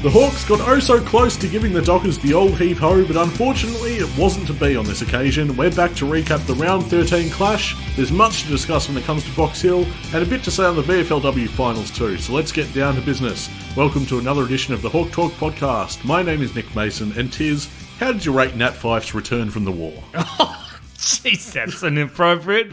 The Hawks got oh so close to giving the Dockers the old heave-ho, but unfortunately it wasn't to be on this occasion. We're back to recap the Round 13 clash. There's much to discuss when it comes to Box Hill, and a bit to say on the VFLW finals too, so let's get down to business. Welcome to another edition of the Hawk Talk podcast. My name is Nick Mason, and Tiz, how did you rate Nat Fyfe's return from the war? Oh, jeez, that's inappropriate.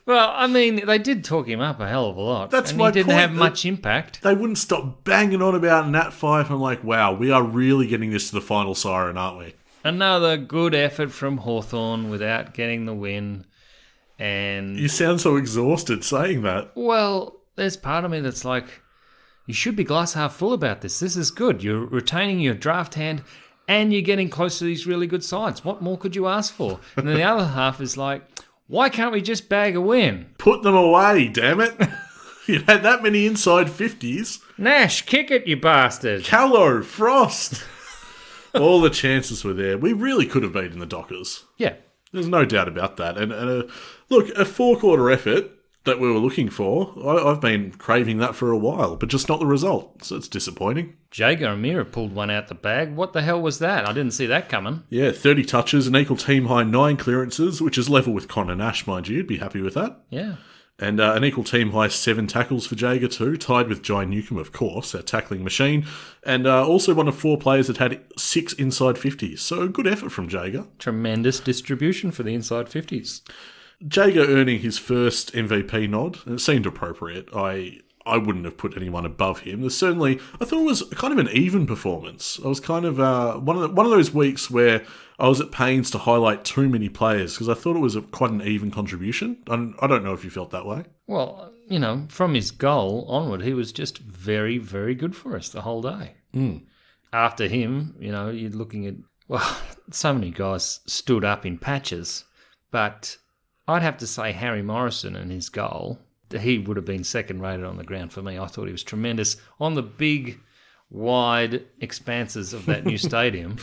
Well, I mean, they did talk him up a hell of a lot. That's and my he didn't point. have much impact. They wouldn't stop banging on about Nat Fyfe. I'm like, wow, we are really getting this to the final siren, aren't we? Another good effort from Hawthorn without getting the win. And You sound so exhausted saying that. well, there's part of me that's like, you should be glass half full about this. This is good. You're retaining your draft hand and you're getting close to these really good sides. What more could you ask for? And then the other half is like, why can't we just bag a win? Put them away, damn it. You had that many inside 50s. Nash, kick it, you bastard. Callow, Frost. All the chances were there. We really could have beaten the Dockers. Yeah. There's no doubt about that. And look, a four-quarter effort that we were looking for, I've been craving that for a while, but just not the result. So it's disappointing. Jago Amira pulled one out the bag. What the hell was that? I didn't see that coming. Yeah, 30 touches, an equal team-high 9 clearances, which is level with Conor Nash, mind you. You'd be happy with that. Yeah. And an equal team-high 7 tackles for Jager too, tied with Jai Newcomb, of course, our tackling machine. And also one of 4 players that had 6 inside 50s. So a good effort from Jager. Tremendous distribution for the inside 50s. Jager earning his first MVP nod, and it seemed appropriate. I wouldn't have put anyone above him. There's certainly, I thought it was kind of an even performance. I was kind of one of those weeks where I was at pains to highlight too many players because I thought it was quite an even contribution. I don't know if you felt that way. Well, you know, from his goal onward, he was just very, very good for us the whole day. After him, you know, you're looking at, well, so many guys stood up in patches, but I'd have to say Harry Morrison and his goal, he would have been second rated on the ground for me. I thought he was tremendous on the big, wide expanses of that new stadium.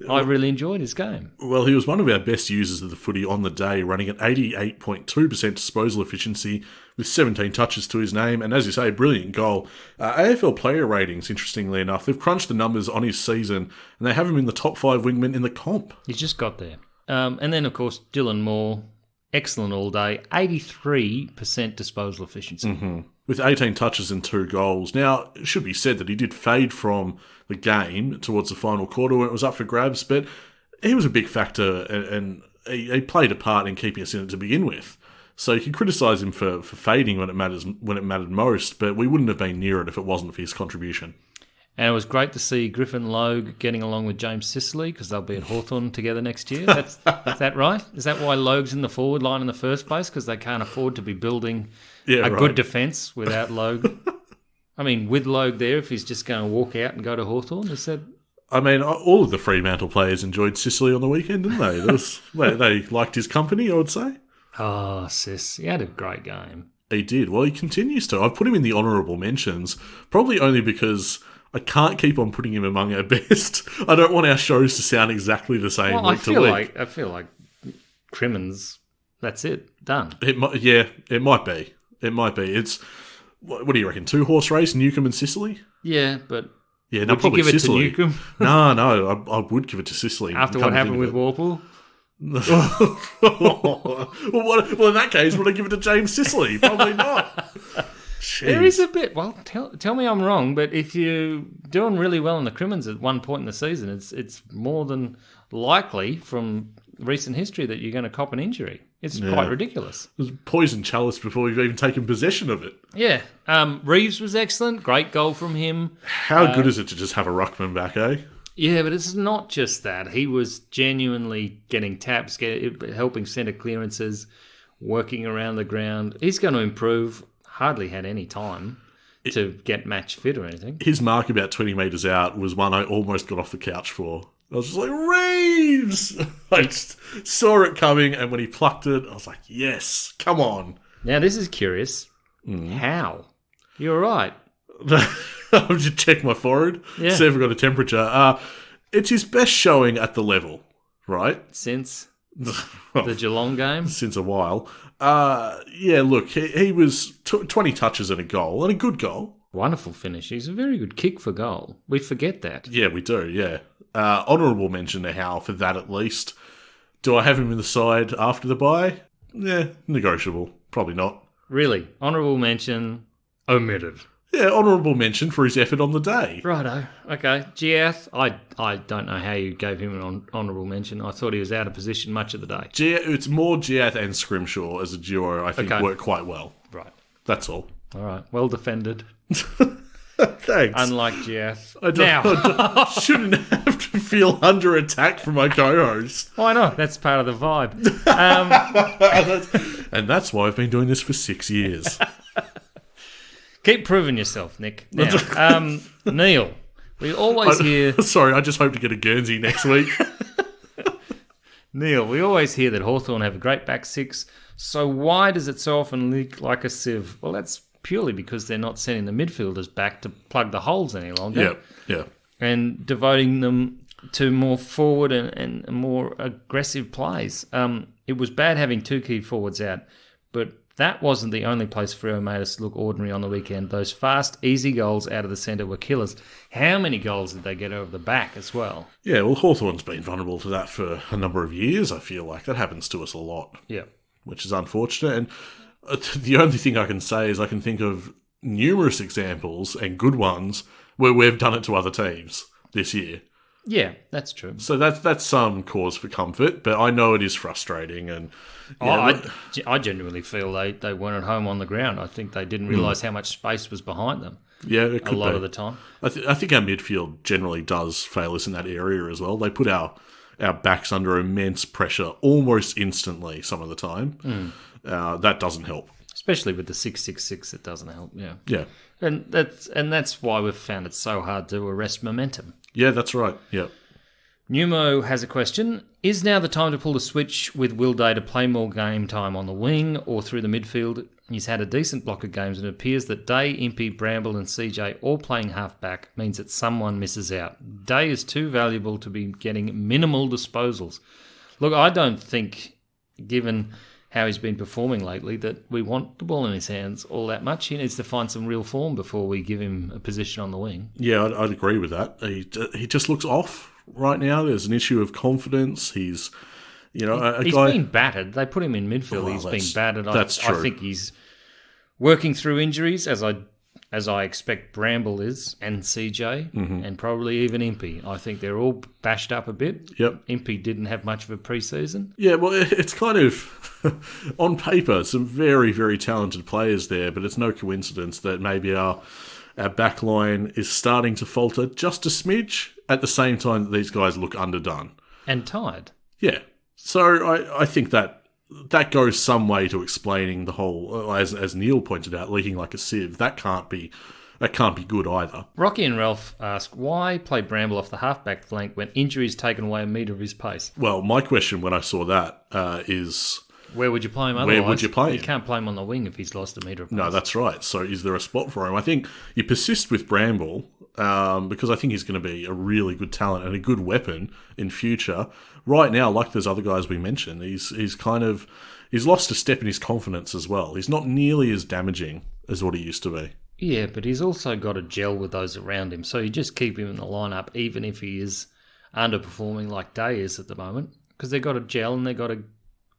I really enjoyed his game. Well, he was one of our best users of the footy on the day, running at 88.2% disposal efficiency with 17 touches to his name. And as you say, a brilliant goal. AFL player ratings, interestingly enough, they've crunched the numbers on his season and they have him in the top 5 wingmen in the comp. He's just got there. And then, of course, Dylan Moore, excellent all day, 83% disposal efficiency. With 18 touches and 2 goals. Now, it should be said that he did fade from the game towards the final quarter when it was up for grabs, but he was a big factor and he played a part in keeping us in it to begin with. So you can criticise him for fading when it mattered most, but we wouldn't have been near it if it wasn't for his contribution. And it was great to see Griffin Logue getting along with James Sicily because they'll be at Hawthorn together next year. Is that right? Is that why Logue's in the forward line in the first place? Because they can't afford to be building good defence without Logue. I mean, with Logue there, if he's just going to walk out and go to Hawthorn, is that... I mean, all of the Fremantle players enjoyed Sicily on the weekend, didn't they? They liked his company, I would say. Oh, Sis, he had a great game. He did. Well, he continues to. I've put him in the honourable mentions, probably only because I can't keep on putting him among our best. I don't want our shows to sound exactly the same week to week. I feel like Crimmins, that's it, done. It might be. It might be. It's, what do you reckon, 2-horse race, Newcomb and Sicily? Yeah, but yeah, no, would you probably give Sicily. it to Newcomb? No, I would give it to Sicily. After what happened with Warple? Well, in that case, would I give it to James Sicily? Probably not. Jeez. There is a bit. Well, tell me I'm wrong, but if you're doing really well in the Crimmins at one point in the season, it's more than likely from recent history that you're going to cop an injury. It's quite ridiculous. It was poison chalice before we've even taken possession of it. Yeah. Reeves was excellent. Great goal from him. How good is it to just have a ruckman back, eh? Yeah, but it's not just that. He was genuinely getting taps, helping centre clearances, working around the ground. He's going to improve. Hardly had any time to get match fit or anything. His mark about 20 metres out was one I almost got off the couch for. I was just like, Reeves! I just saw it coming, and when he plucked it, I was like, yes, come on. Now, this is curious. How? You're right. I'll just check my forehead, see if I've got a temperature. It's his best showing at the level, right? Since the Geelong game? Since a while. Yeah, look, he was 20 touches and a goal, and a good goal. wonderful finish. He's a very good kick for goal. We forget that. Yeah, we do, yeah. Honourable mention to Howe for that at least. Do I have him in the side after the bye? Yeah, negotiable. Probably not. Really? Honourable mention omitted. Yeah, honourable mention for his effort on the day. Righto. Okay. Giath, I don't know how you gave him an honourable mention. I thought he was out of position much of the day. It's more Giath and Scrimshaw as a duo, I think, work quite well. Right. That's all. All right. Well defended. Thanks. Unlike Giath. I shouldn't have to feel under attack from my co-host. Why not? That's part of the vibe. And that's why I've been doing this for 6 years. Keep proving yourself, Nick. Now, Neil, we always hear... Sorry, I just hope to get a Guernsey next week. Neil, we always hear that Hawthorn have a great back six, so why does it so often leak like a sieve? Well, that's purely because they're not sending the midfielders back to plug the holes any longer. Yeah. And devoting them to more forward and more aggressive plays. It was bad having two key forwards out, but that wasn't the only place Freo made us look ordinary on the weekend. Those fast, easy goals out of the centre were killers. How many goals did they get over the back as well? Yeah, well, Hawthorn's been vulnerable to that for a number of years, I feel like. That happens to us a lot. Yeah. Which is unfortunate. And the only thing I can say is I can think of numerous examples and good ones where we've done it to other teams this year. Yeah, that's true. So that's some cause for comfort, but I know it is frustrating. And I genuinely feel they weren't at home on the ground. I think they didn't realise how much space was behind them. Yeah, it could a lot be. of the time. I think our midfield generally does fail us in that area as well. They put our backs under immense pressure almost instantly some of the time. That doesn't help. Especially with the 6-6-6, it doesn't help, yeah. Yeah. And that's why we've found it so hard to arrest momentum. Yeah, that's right. Yeah. Numo has a question. Is now the time to pull the switch with Will Day to play more game time on the wing or through the midfield? He's had a decent block of games and it appears that Day, Impey, Bramble and CJ all playing half-back means that someone misses out. Day is too valuable to be getting minimal disposals. Look, I don't think, given how he's been performing lately, that we want the ball in his hands all that much. He needs to find some real form before we give him a position on the wing. Yeah, I'd agree with that. He just looks off right now. There's an issue of confidence. He's been battered. They put him in midfield. Well, he's been battered. That's true. I think he's working through injuries, as I expect Bramble is, and CJ, and probably even Impey. I think they're all bashed up a bit. Yep. Impey didn't have much of a pre-season. Yeah, well, it's kind of, on paper, some very, very talented players there, but it's no coincidence that maybe our back line is starting to falter just a smidge at the same time that these guys look underdone. And tired. Yeah. So I think that goes some way to explaining the whole, as Neil pointed out, leaking like a sieve. That can't be good either. Rocky and Ralph ask, why play Bramble off the halfback flank when injury's taken away a metre of his pace? Well, my question when I saw that is... Where would you play him otherwise? Where would you play him? You can't play him on the wing if he's lost a metre of pace. No, that's right. So is there a spot for him? I think you persist with Bramble because I think he's going to be a really good talent and a good weapon in future. Right now, like those other guys we mentioned, he's lost a step in his confidence as well. He's not nearly as damaging as what he used to be. Yeah, but he's also got to gel with those around him. So you just keep him in the lineup, even if he is underperforming like Day is at the moment, because they've got to gel and they've got to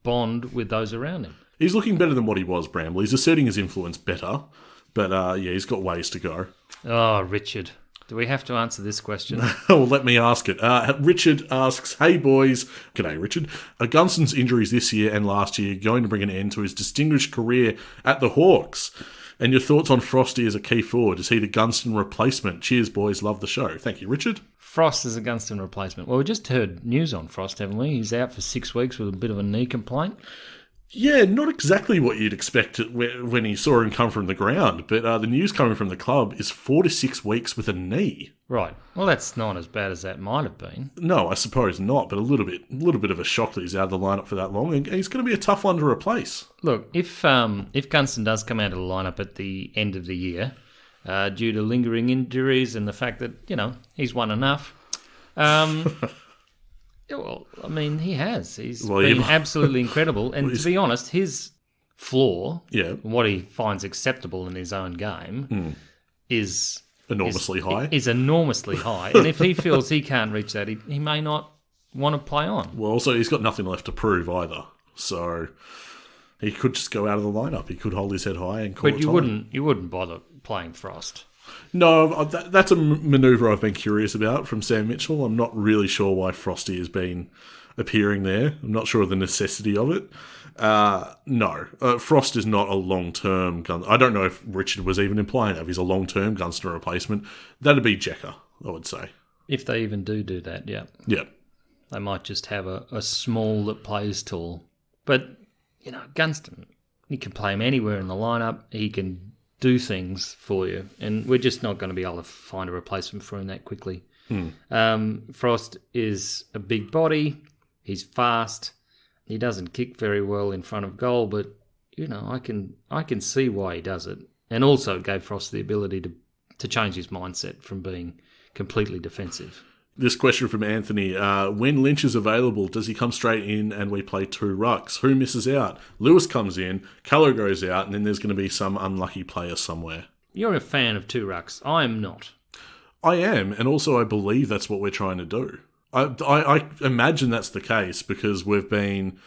bond with those around him. He's looking better than what he was, Bramble. He's asserting his influence better, but he's got ways to go. Oh, Richard. Do we have to answer this question? Well, let me ask it. Richard asks, hey boys. G'day, Richard. Are Gunston's injuries this year and last year going to bring an end to his distinguished career at the Hawks? And your thoughts on Frosty as a key forward? Is he the Gunston replacement? Cheers, boys. Love the show. Thank you, Richard. Frost is a Gunston replacement. Well, we just heard news on Frost, haven't we? He's out for 6 weeks with a bit of a knee complaint. Yeah, not exactly what you'd expect when you saw him come from the ground, but the news coming from the club is 4 to 6 weeks with a knee. Right. Well, that's not as bad as that might have been. No, I suppose not, but a little bit of a shock that he's out of the lineup for that long, and he's going to be a tough one to replace. Look, if Gunston does come out of the lineup at the end of the year, due to lingering injuries and the fact that, he's won enough... Well, I mean, he has. He's been absolutely incredible. And to be honest, his flaw, what he finds acceptable in his own game, is enormously high. Is enormously high. And if he feels he can't reach that, he may not want to play on. Well, also, he's got nothing left to prove either. So he could just go out of the lineup. He could hold his head high and call it time. You wouldn't bother playing Frost. No, that's a manoeuvre I've been curious about from Sam Mitchell. I'm not really sure why Frosty has been appearing there. I'm not sure of the necessity of it. No, Frost is not a long-term gun. I don't know if Richard was even implying that. If he's a long-term Gunston replacement, that'd be Jekka, I would say. If they even do that, yeah. Yeah. They might just have a small that plays tall. But, Gunston, you can play him anywhere in the lineup. He can do things for you. And we're just not going to be able to find a replacement for him that quickly. Frost is a big body. He's fast. He doesn't kick very well in front of goal, but I can see why he does it. And also it gave Frost the ability to change his mindset from being completely defensive. This question from Anthony, when Lynch is available, does he come straight in and we play 2 rucks? Who misses out? Lewis comes in, Callow goes out, and then there's going to be some unlucky player somewhere. You're a fan of 2 rucks. I am not. I am, and also I believe that's what we're trying to do. I imagine that's the case because we've been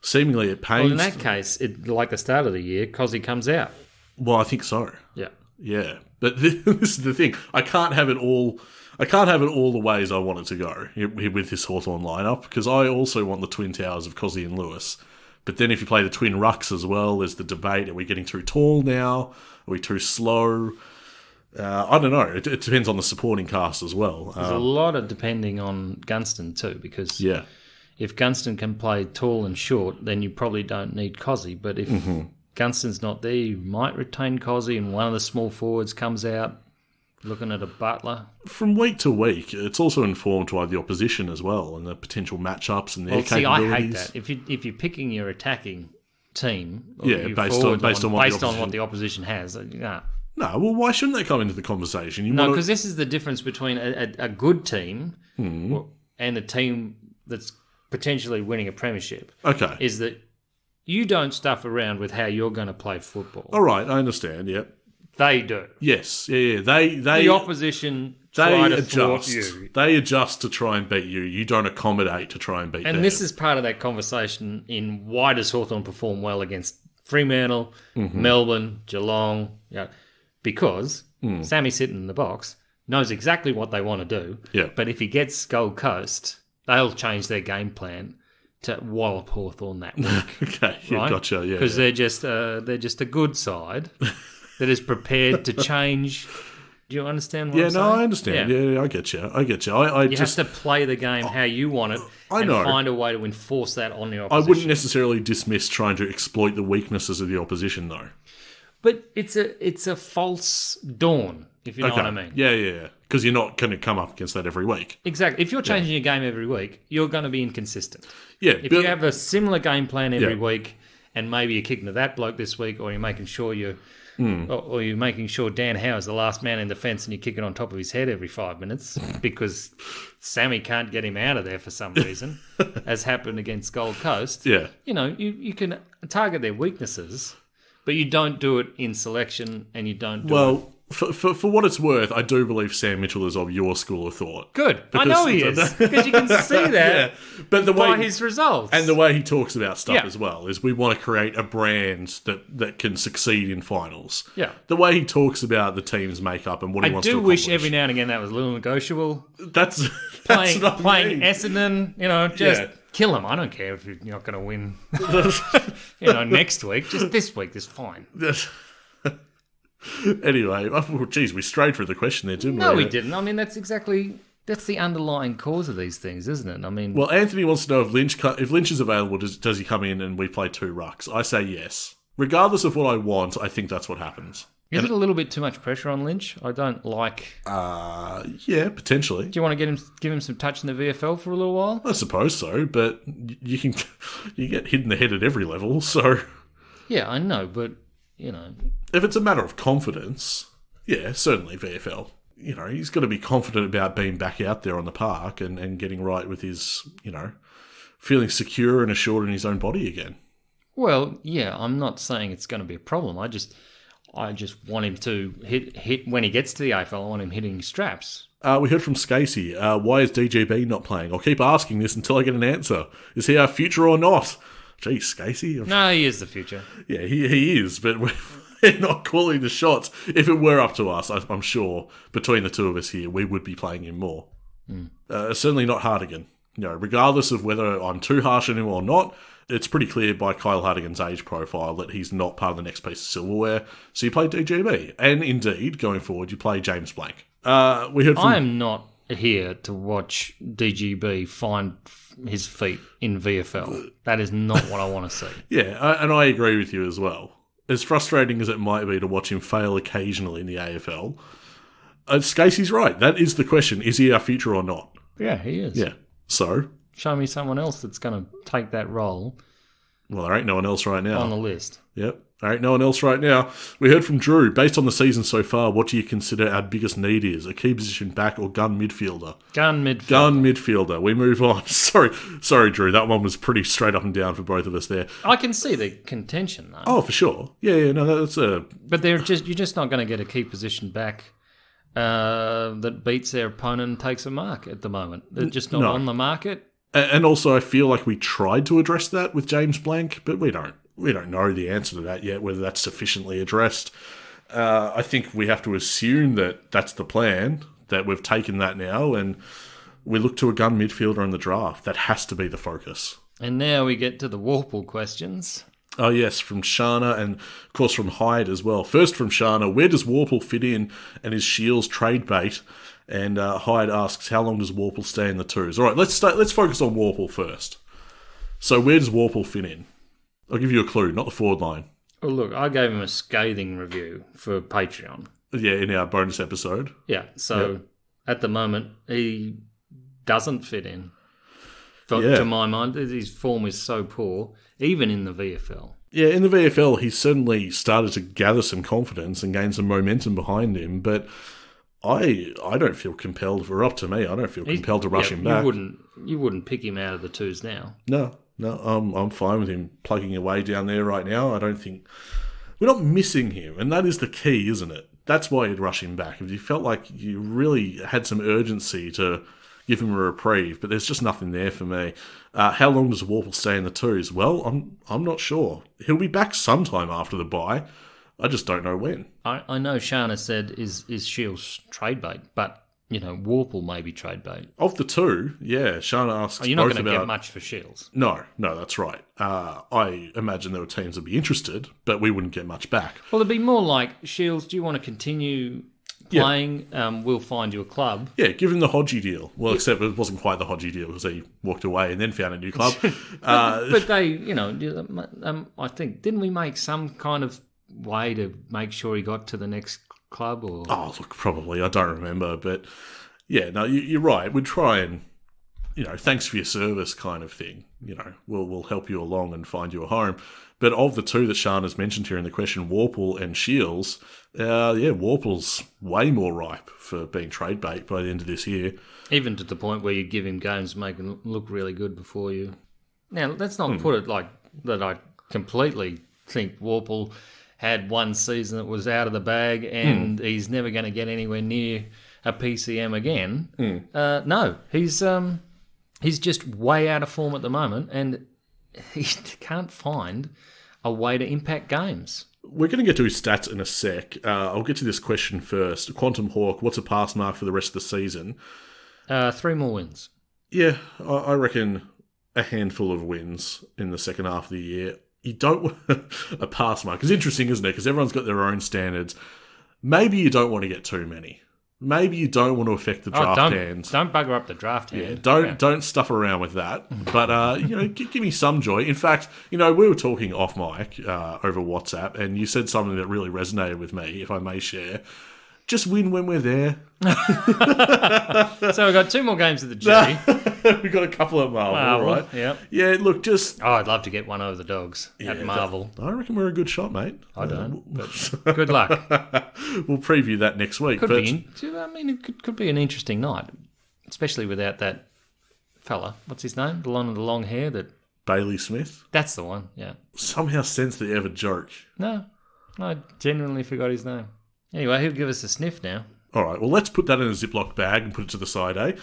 seemingly at pains. Well, in that case, like the start of the year, Cozzy comes out. Well, I think so. Yeah. Yeah. But this is the thing. I can't have it all the ways I want it to go with this Hawthorn lineup because I also want the twin towers of Cozzy and Lewis. But then if you play the twin rucks as well, there's the debate, are we getting too tall now? Are we too slow? I don't know. It depends on the supporting cast as well. There's a lot of depending on Gunston too, because if Gunston can play tall and short, then you probably don't need Cozzy. But if Gunston's not there, you might retain Cozzy and one of the small forwards comes out looking at a Butler. From week to week, it's also informed by the opposition as well and the potential matchups and their capabilities. I hate that. If you're picking your attacking team, based on what the opposition has, No, well, why shouldn't they come into the conversation? Because this is the difference between a good team and a team that's potentially winning a premiership. Okay. Is that you don't stuff around with how you're going to play football. All right, I understand, yep. They do. Yes, yeah. The opposition try to thwart you. They adjust to try and beat you. You don't accommodate to try and beat them. And this is part of that conversation in why does Hawthorn perform well against Fremantle, Melbourne, Geelong, because Sammy sitting in the box knows exactly what they want to do. Yeah. But if he gets Gold Coast, they'll change their game plan to wallop Hawthorn that week. Okay, right? Gotcha. Yeah, because they're just a good side that is prepared to change. Do you understand what I'm saying? I understand. Yeah, I get you. You have to play the game how you want it and find a way to enforce that on the opposition. I wouldn't necessarily dismiss trying to exploit the weaknesses of the opposition, though. But it's a false dawn, if you know what I mean. Yeah. Because you're not going to come up against that every week. Exactly. If you're changing your game every week, you're going to be inconsistent. Yeah. If you have a similar game plan every week, and maybe you're kicking to that bloke this week, or you're making sure or you're making sure Dan Howe's the last man in defence and you're kicking on top of his head every 5 minutes because Sammy can't get him out of there for some reason, as happened against Gold Coast. Yeah. You can target their weaknesses, but you don't do it in selection and you don't do it. For what it's worth, I do believe Sam Mitchell is of your school of thought. Good. I know he is. Because you can see that but by his results. And the way he talks about stuff as well is we want to create a brand that can succeed in finals. Yeah. The way he talks about the team's makeup and what he wants to accomplish. I do wish every now and again that was a little negotiable. That's playing Essendon, kill him. I don't care if you're not going to win next week. Just this week is fine. Anyway, we strayed through the question there, didn't we? No, we didn't. I mean, that's the underlying cause of these things, isn't it? I mean, well, Anthony wants to know if Lynch is available, does he come in and we play 2 rucks? I say yes. Regardless of what I want, I think that's what happens. Is it a little bit too much pressure on Lynch? I don't like. Yeah, potentially. Do you want to give him some touch in the VFL for a little while? I suppose so, but you get hit in the head at every level, so. Yeah, I know, but. If it's a matter of confidence, yeah, certainly VFL. He's got to be confident about being back out there on the park and getting right with his, feeling secure and assured in his own body again. Well, yeah, I'm not saying it's going to be a problem. I just want him to hit when he gets to the AFL. I want him hitting straps. We heard from Scasey. Why is DGB not playing? I'll keep asking this until I get an answer. Is he our future or not? Gee, Scasey. No, he is the future. Yeah, he is, but we're not calling the shots. If it were up to us, I'm sure between the two of us here, we would be playing him more. Certainly not Hartigan. Regardless of whether I'm too harsh on him or not, it's pretty clear by Kyle Hartigan's age profile that he's not part of the next piece of silverware. So you play DGB. And indeed, going forward, you play James Blank. We heard from... I am not here to watch DGB find his feet in VFL. That is not what I want to see. Yeah, and I agree with you as well. As frustrating as it might be to watch him fail occasionally in the AFL, Scasey's right. That is the question. Is he our future or not? Yeah, he is. Yeah. So? Show me someone else that's going to take that role. Well, there ain't no one else right now. On the list. Yep. There ain't no one else right now. We heard from Drew. Based on the season so far, what do you consider our biggest need is? A key position back or gun midfielder? Gun midfielder. Gun midfielder. We move on. Sorry, Drew. That one was pretty straight up and down for both of us there. I can see the contention, though. Oh, for sure. Yeah, no, that's a... But you're just not going to get a key position back that beats their opponent and takes a mark at the moment. They're just not on the market. And also, I feel like we tried to address that with James Blank, but we don't know the answer to that yet, whether that's sufficiently addressed. I think we have to assume that that's the plan, that we've taken that now, and we look to a gun midfielder in the draft. That has to be the focus. And now we get to the Warple questions. Oh, yes, from Shana and, of course, from Hyde as well. First from Shana, where does Warple fit in and is Shields trade bait? And Hyde asks, how long does Warple stay in the twos? All right, let's focus on Warple first. So where does Warple fit in? I'll give you a clue, not the forward line. Well, look, I gave him a scathing review for Patreon. Yeah, in our bonus episode. Yeah, so At the moment, he doesn't fit in. To my mind, his form is so poor, even in the VFL. Yeah, in the VFL, he's certainly started to gather some confidence and gain some momentum behind him, but I don't feel compelled. If we're up to me, I don't feel compelled to rush him back. You wouldn't pick him out of the twos now. No, I'm fine with him plugging away down there right now. I don't think... We're not missing him, and that is the key, isn't it? That's why you'd rush him back. If you felt like you really had some urgency to give him a reprieve, but there's just nothing there for me. How long does Warple stay in the twos? Well, I'm not sure. He'll be back sometime after the bye. I just don't know when. I know Shana said is Shields trade bait, but Warple may be trade bait. Of the two, yeah. Shana asks. You're not going to get much for Shields. No, that's right. I imagine there were teams that'd be interested, but we wouldn't get much back. Well, it'd be more like, Shields, do you want to continue playing? We'll find you a club. Yeah, give him the Hodgie deal. Well, except it wasn't quite the Hodgie deal because he walked away and then found a new club. but they, I think, didn't we make some kind of way to make sure he got to the next club? Or oh, look, probably. I don't remember. But yeah, no, you're right. We'd try and, thanks for your service kind of thing. We'll help you along and find you a home. But of the two that Shana's mentioned here in the question, Warple and Shields, Warple's way more ripe for being trade bait by the end of this year. Even to the point where you give him games, make him look really good before you. Now, let's not put it like that. I completely think Warple had one season that was out of the bag and he's never going to get anywhere near a PCM again. No, he's just way out of form at the moment and he can't find a way to impact games. We're going to get to his stats in a sec. I'll get to this question first. Quantum Hawk, what's a pass mark for the rest of the season? 3 more wins. Yeah, I reckon a handful of wins in the second half of the year. You don't want a pass mark. It's interesting, isn't it? Because everyone's got their own standards. Maybe you don't want to get too many. Maybe you don't want to affect the draft hands. Don't bugger up the draft hand. Don't stuff around with that. But, give me some joy. In fact, we were talking off mic over WhatsApp, and you said something that really resonated with me, if I may share. Just win when we're there. So we've got 2 more games at the G. We've got a couple at Marvel, right? Yeah. Yeah, look, just... Oh, I'd love to get one over the Dogs at Marvel. I reckon we're a good shot, mate. I don't, but good luck. We'll preview that next week. It could be an interesting night, especially without that fella. What's his name? The one with the long hair that... Bailey Smith? That's the one, yeah. Somehow sense the ever joke. No. I genuinely forgot his name. Anyway, he'll give us a sniff now. All right, well, let's put that in a Ziploc bag and put it to the side, eh?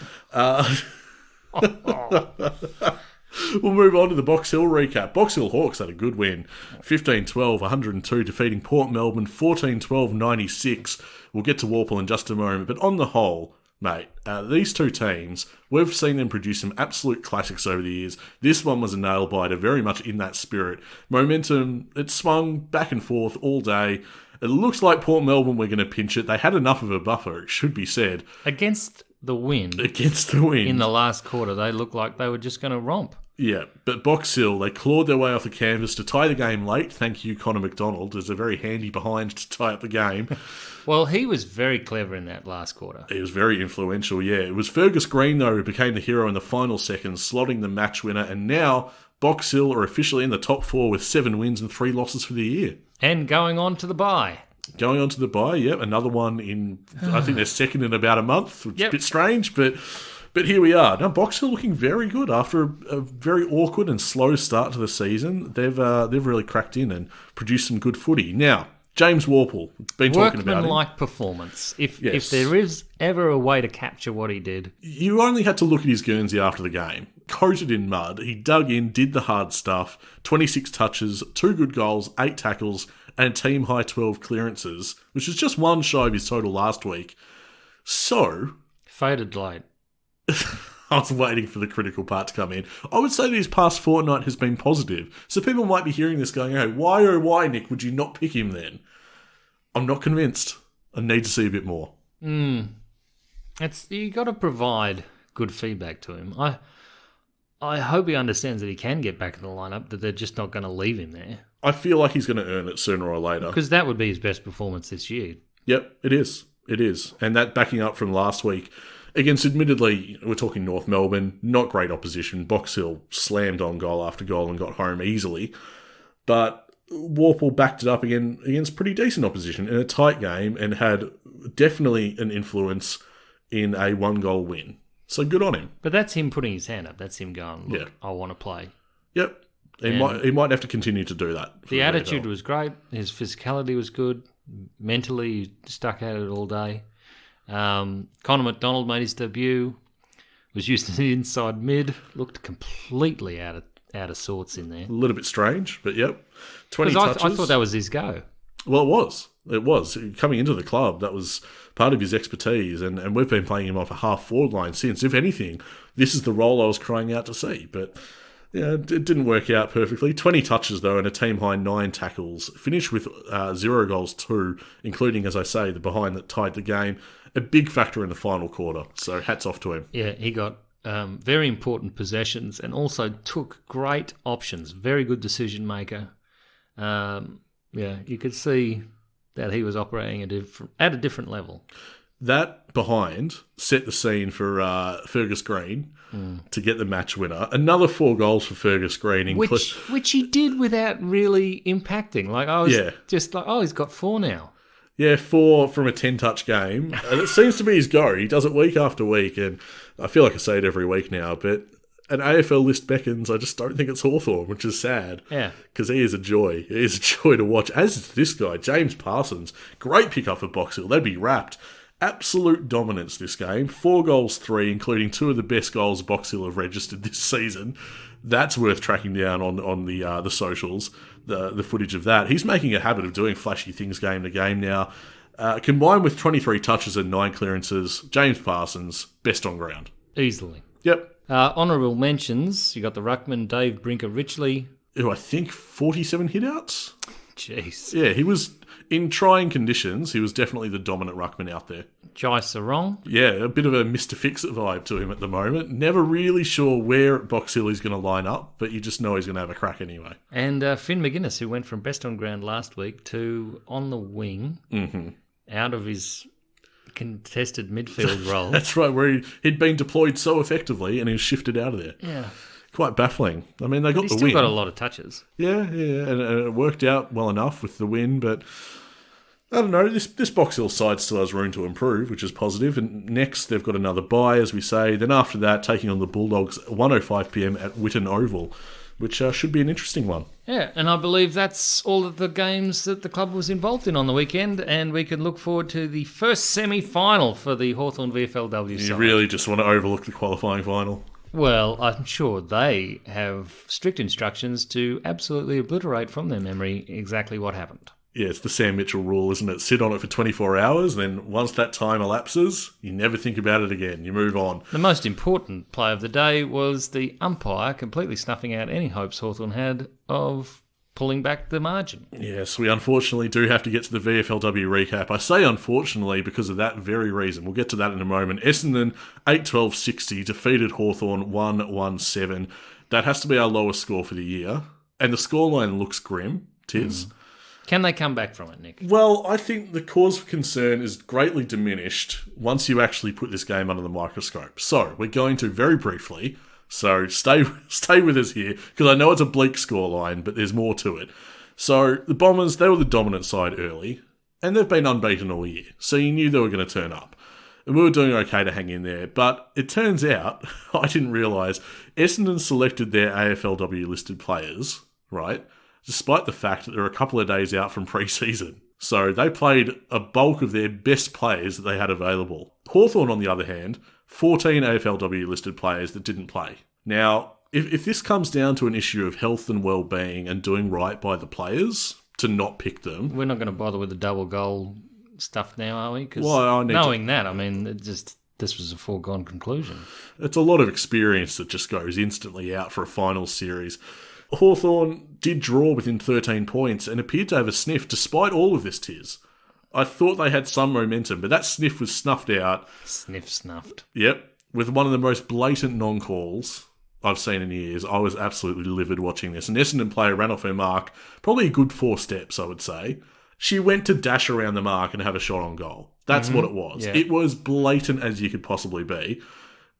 We'll move on to the Box Hill recap. Box Hill Hawks had a good win. 15-12, 102, defeating Port Melbourne, 14-12, 96. We'll get to Warple in just a moment. But on the whole, mate, these two teams, we've seen them produce some absolute classics over the years. This one was a nail-biter, very much in that spirit. Momentum, it swung back and forth all day. It looks like Port Melbourne were going to pinch it. They had enough of a buffer, it should be said. Against the wind. In the last quarter, they looked like they were just going to romp. Yeah, but Box Hill, they clawed their way off the canvas to tie the game late. Thank you, Conor Mcdonald. There's a very handy behind to tie up the game. Well, he was very clever in that last quarter. He was very influential, yeah. It was Fergus Green, though, who became the hero in the final seconds, slotting the match winner. And now, Box Hill are officially in the top 4 with 7 wins and 3 losses for the year. And going on to the bye. Going on to the bye, yep. Another one in, I think they're second in about a month, which is a bit strange, but here we are. Now, Box Hill looking very good after a very awkward and slow start to the season. They've really cracked in and produced some good footy. Now, James Warple, been talking about him. Workman-like performance. If there is ever a way to capture what he did. You only had to look at his Guernsey after the game. Coated in mud. He dug in, did the hard stuff. 26 touches, 2 good goals, 8 tackles, and team-high 12 clearances, which is just one shy of his total last week. So... Faded late. I was waiting for the critical part to come in. I would say that his past fortnight has been positive. So people might be hearing this going, hey, why, oh why, Nick, would you not pick him then? I'm not convinced. I need to see a bit more. You got to provide good feedback to him. I hope he understands that he can get back in the lineup, that they're just not going to leave him there. I feel like he's going to earn it sooner or later. Because that would be his best performance this year. Yep, it is. It is. And that backing up from last week, against, admittedly, we're talking North Melbourne, not great opposition. Box Hill slammed on goal after goal and got home easily. But Warple backed it up again against pretty decent opposition in a tight game and had definitely an influence in a 1-goal win. So good on him. But that's him putting his hand up. That's him going, look, I want to play. Yep. He might have to continue to do that. The attitude was great. His physicality was good. Mentally, he stuck at it all day. Conor Mcdonald made his debut. Was used to the inside mid. Looked completely out of sorts in there. A little bit strange, but yep. 20 touches. I thought that was his go. Well, it was. It was. Coming into the club, that was part of his expertise, and we've been playing him off a half-forward line since. If anything, this is the role I was crying out to see, but... yeah, it didn't work out perfectly. 20 touches, though, and a team-high 9 tackles. Finished with 0 goals, 2, including, as I say, the behind that tied the game. A big factor in the final quarter, so hats off to him. Yeah, he got very important possessions and also took great options. Very good decision-maker. You could see that he was operating at a different level. That behind set the scene for Fergus Green to get the match winner. Another 4 goals for Fergus Green. Which he did without really impacting. Like I was just like, he's got 4 now. Yeah, 4 from a 10-touch game. And it seems to be his go. He does it week after week, and I feel like I say it every week now, but an AFL list beckons. I just don't think it's Hawthorn, which is sad. Yeah. Because he is a joy. He is a joy to watch, as is this guy, James Parsons. Great pick-up for Box Hill. They'd be wrapped. Absolute dominance this game. 4 goals, 3, including 2 of the best goals Box Hill have registered this season. That's worth tracking down on the socials, the footage of that. He's making a habit of doing flashy things game to game now. Combined with 23 touches and 9 clearances, James Parsons, best on ground. Easily. Yep. Honourable mentions, you got the ruckman Dave Brinker-Ridgley. Who I think 47 hitouts? Jeez. Yeah, he was... in trying conditions, he was definitely the dominant ruckman out there. Jai Sarong. Yeah, a bit of a Mr. Fix-It vibe to him at the moment. Never really sure where at Box Hill he's going to line up, but you just know he's going to have a crack anyway. And Finn Mcginnis, who went from best on ground last week to on the wing, out of his contested midfield role. That's right, where he'd been deployed so effectively and he was shifted out of there. Yeah. Quite baffling. I mean, they got the win. He still got a lot of touches. Yeah, and it worked out well enough with the win, but I don't know, this Box Hill side still has room to improve, which is positive. And next, they've got another bye, as we say. Then after that, taking on the Bulldogs at 1:05 PM at Whitten Oval. which should be an interesting one. Yeah, and I believe that's all of the games that the club was involved in on the weekend, and we can look forward to the first semi-final for the Hawthorn VFLW side. You really just want to overlook the qualifying final? Well, I'm sure they have strict instructions to absolutely obliterate from their memory exactly what happened. Yeah, it's the Sam Mitchell rule, isn't it? Sit on it for 24 hours, then once that time elapses, you never think about it again. You move on. The most important play of the day was the umpire completely snuffing out any hopes Hawthorn had of pulling back the margin. Yes, we unfortunately do have to get to the VFLW recap. I say unfortunately because of that very reason. We'll get to that in a moment. Essendon 8-12-60 defeated Hawthorn 1-1-7. That has to be our lowest score for the year. And the scoreline looks grim, tis. Can they come back from it, Nick? Well, I think the cause for concern is greatly diminished once you actually put this game under the microscope. So, we're going to very briefly, so stay with us here, because I know it's a bleak scoreline, but there's more to it. So, the Bombers, they were the dominant side early, and they've been unbeaten all year, so you knew they were going to turn up. And we were doing okay to hang in there, but it turns out, I didn't realise, Essendon selected their AFLW listed players, right? Despite the fact that they're a couple of days out from pre-season. So they played a bulk of their best players that they had available. Hawthorn, on the other hand, 14 AFLW listed players that didn't play. Now, if this comes down to an issue of health and well-being and doing right by the players to not pick them... We're not going to bother with the double goal stuff now, are we? Because this was a foregone conclusion. It's a lot of experience that just goes instantly out for a final series. Hawthorn did draw within 13 points and appeared to have a sniff despite all of this, Tiz. I thought they had some momentum, but that sniff was snuffed out. Snuffed. Yep. With one of the most blatant non-calls I've seen in years. I was absolutely livid watching this. An Essendon player ran off her mark, probably a good 4 steps, I would say. She went to dash around the mark and have a shot on goal. That's what it was. Yeah. It was blatant as you could possibly be.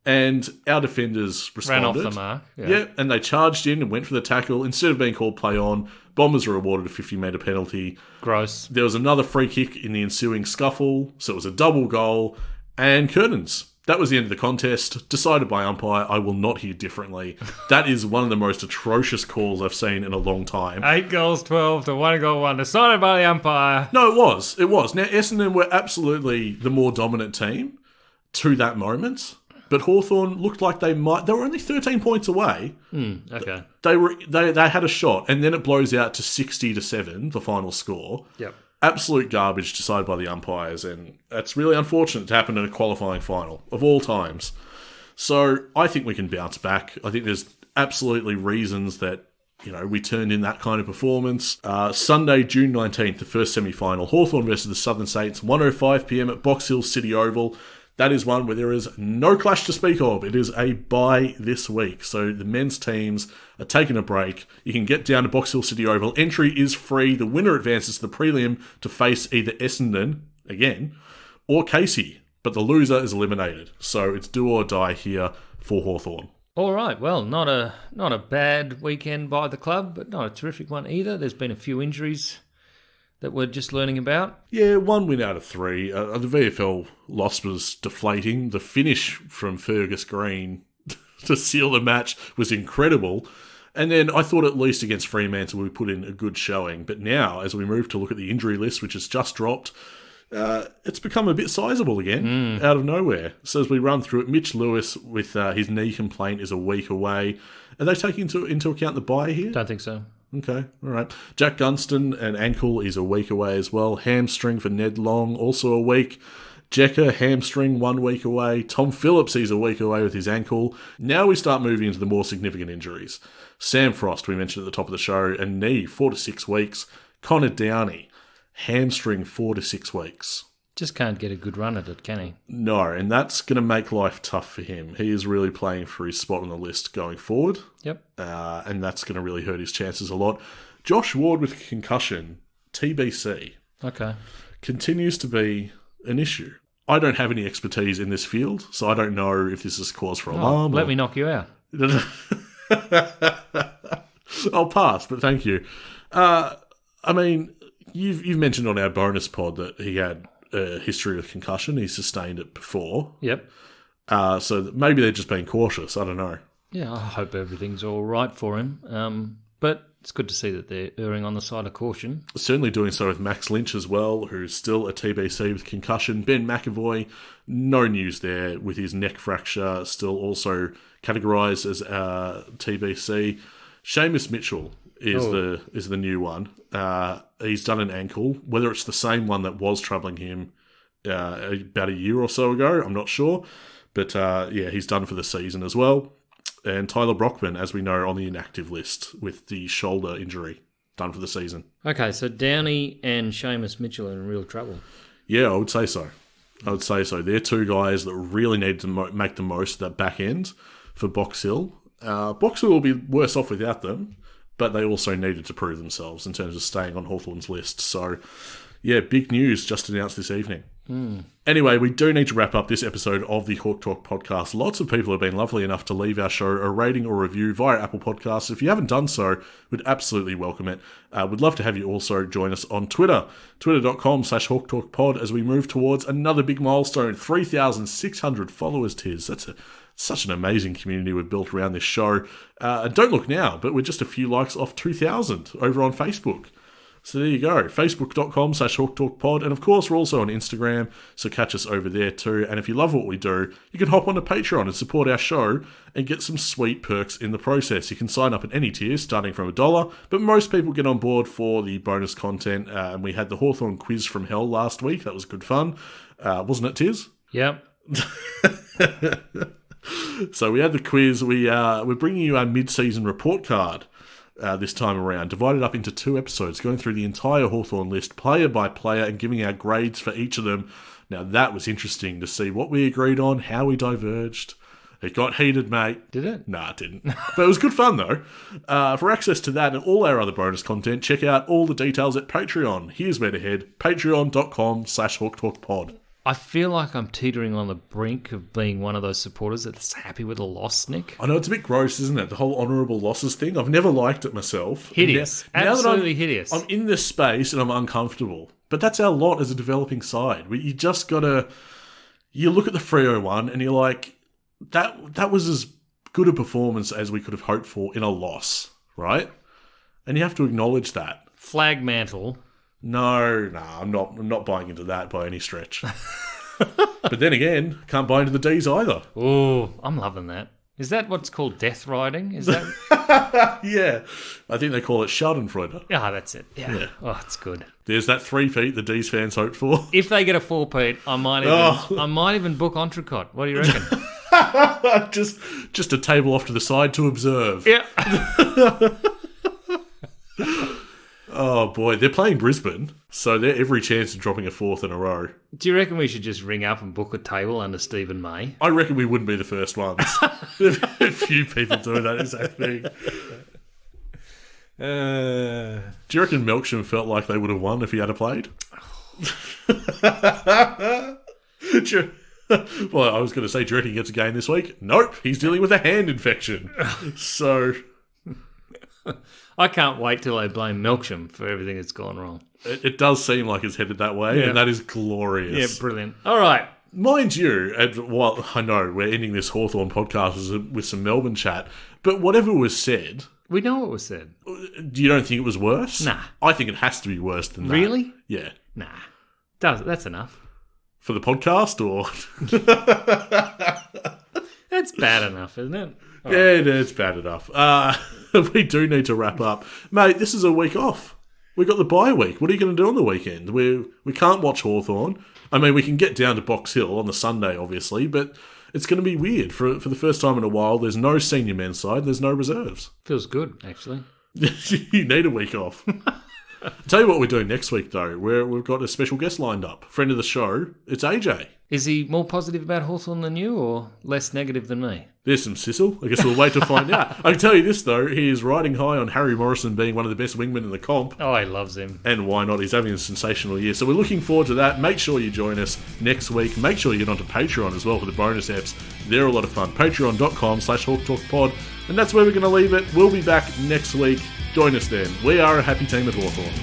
And our defenders responded. Ran off the mark. Yeah, and they charged in and went for the tackle. Instead of being called play on, Bombers were awarded a 50-metre penalty. Gross. There was another free kick in the ensuing scuffle, so it was a double goal. And curtains. That was the end of the contest, decided by umpire. I will not hear differently. That is one of the most atrocious calls I've seen in a long time. 8 goals, 12 to 1 goal, 1. Decided by the umpire. No, it was. It was. Now, Essendon were absolutely the more dominant team to that moment. But Hawthorn looked like they might... They were only 13 points away. Okay. They had a shot, and then it blows out to 60-7, the final score. Yep. Absolute garbage decided by the umpires, and it's really unfortunate to happen in a qualifying final, of all times. So I think we can bounce back. I think there's absolutely reasons that, we turned in that kind of performance. Sunday, June 19th, the first semi-final, Hawthorn versus the Southern Saints, 1:05pm at Box Hill City Oval. That is one where there is no clash to speak of. It is a bye this week. So the men's teams are taking a break. You can get down to Box Hill City Oval. Entry is free. The winner advances to the prelim to face either Essendon, again, or Casey. But the loser is eliminated. So it's do or die here for Hawthorn. All right. Well, not a bad weekend by the club, but not a terrific one either. There's been a few injuries that we're just learning about? Yeah, 1 win out of 3. The VFL loss was deflating. The finish from Fergus Green to seal the match was incredible. And then I thought at least against Fremantle we put in a good showing. But now, as we move to look at the injury list, which has just dropped, it's become a bit sizable again, out of nowhere. So as we run through it, Mitch Lewis with his knee complaint is a week away. Are they taking into account the bye here? Don't think so. Okay, all right. Jack Gunston, an ankle, is a week away as well. Hamstring for Ned Long, also a week. Jekka, hamstring, 1 week away. Tom Phillips, he's a week away with his ankle. Now we start moving into the more significant injuries. Sam Frost, we mentioned at the top of the show, a knee, 4 to 6 weeks. Connor Downey, hamstring, 4 to 6 weeks. Just can't get a good run at it, can he? No, and that's going to make life tough for him. He is really playing for his spot on the list going forward. Yep. And that's going to really hurt his chances a lot. Josh Ward with concussion, TBC. Okay. Continues to be an issue. I don't have any expertise in this field, so I don't know if this is cause for alarm. Let me knock you out. I'll pass, but thank you. You've mentioned on our bonus pod that he had a history of concussion. He sustained it before. Yep. So maybe they're just being cautious. I don't know. Yeah, I hope everything's all right for him. But it's good to see that they're erring on the side of caution. Certainly doing so with Max Lynch as well, who's still a TBC with concussion. Ben McAvoy, no news there with his neck fracture, still also categorised as TBC. Seamus Mitchell is the new one. He's done an ankle. Whether it's the same one that was troubling him about a year or so ago, I'm not sure. But he's done for the season as well. And Tyler Brockman, as we know, on the inactive list with the shoulder injury, done for the season. Okay, so Downey and Seamus Mitchell are in real trouble. Yeah, I would say so. They're two guys that really need to make the most of that back end for Box Hill. Box Hill will be worse off without them, but they also needed to prove themselves in terms of staying on Hawthorn's list. So, yeah, big news just announced this evening. Anyway, we do need to wrap up this episode of the Hawk Talk podcast. Lots of people have been lovely enough to leave our show a rating or review via Apple Podcasts. If you haven't done so, we'd absolutely welcome it. We'd love to have you also join us on Twitter, twitter.com/HawkTalkPod, as we move towards another big milestone, 3,600 followers, Tiz. That's such an amazing community we've built around this show. And don't look now, but we're just a few likes off 2,000 over on Facebook. So there you go, facebook.com/HawkTalkPod. And of course, we're also on Instagram, so catch us over there too. And if you love what we do, you can hop onto Patreon and support our show and get some sweet perks in the process. You can sign up at any tier, starting from $1, but most people get on board for the bonus content. And we had the Hawthorn quiz from hell last week. That was good fun. Wasn't it, Tiz? Yep. So we had the quiz. We're bringing you our mid-season report card. This time around, divided up into 2 episodes, going through the entire Hawthorn list, player by player, and giving our grades for each of them. Now, that was interesting to see what we agreed on, how we diverged. It got heated, mate. Did it? Nah, it didn't. But it was good fun, though. For access to that and all our other bonus content, check out all the details at Patreon. Here's where to head, patreon.com/HawkTalkPod. I feel like I'm teetering on the brink of being one of those supporters that's happy with a loss, Nick. I know, it's a bit gross, isn't it? The whole honourable losses thing. I've never liked it myself. Hideous. Absolutely hideous. I'm in this space and I'm uncomfortable. But that's our lot as a developing side. You just got to... You look at the Freo one and you're like, that was as good a performance as we could have hoped for in a loss, right? And you have to acknowledge that. Flag mantle. No, I'm not buying into that by any stretch. But then again, can't buy into the D's either. Oh, I'm loving that. Is that what's called death riding? Is that? Yeah. I think they call it Schadenfreude. Yeah, that's it. Yeah. Oh, it's good. There's that 3-peat the D's fans hoped for. If they get a 4-peat, I might even book Entrecôte. What do you reckon? just a table off to the side to observe. Yeah. Oh boy, they're playing Brisbane, so they're every chance of dropping a 4th in a row. Do you reckon we should just ring up and book a table under Stephen May? I reckon we wouldn't be the first ones. There's a few people doing that exact thing. Do you reckon Melksham felt like they would have won if he had played? Well, I was going to say, do you reckon he gets a game this week? Nope, he's dealing with a hand infection. So... I can't wait till they blame Melksham for everything that's gone wrong. It does seem like it's headed that way, and that is glorious. Yeah, brilliant. All right. Mind you, well, I know we're ending this Hawthorn podcast with some Melbourne chat, but whatever was said... We know what was said. You don't think it was worse? Nah. I think it has to be worse than that. Really? Yeah. Nah. That's enough. For the podcast, or...? That's bad enough, isn't it? All right. Yeah, it's bad enough. We do need to wrap up. Mate, this is a week off. We got the bye week. What are you going to do on the weekend? We can't watch Hawthorn. I mean, we can get down to Box Hill on the Sunday, obviously, but it's going to be weird. For the first time in a while, there's no senior men's side, there's no reserves. Feels good, actually. You need a week off. I'll tell you what we're doing next week, though. We've got a special guest lined up. Friend of the show, it's AJ. Is he more positive about Hawthorn than you, or less negative than me? There's some sizzle. I guess we'll wait to find out. I can tell you this, though. He is riding high on Harry Morrison being one of the best wingmen in the comp. Oh, he loves him. And why not? He's having a sensational year. So we're looking forward to that. Make sure you join us next week. Make sure you get onto Patreon as well for the bonus apps. They're a lot of fun. Patreon.com/HawkTalkPod. And that's where we're going to leave it. We'll be back next week. Join us then. We are a happy team at Hawthorn.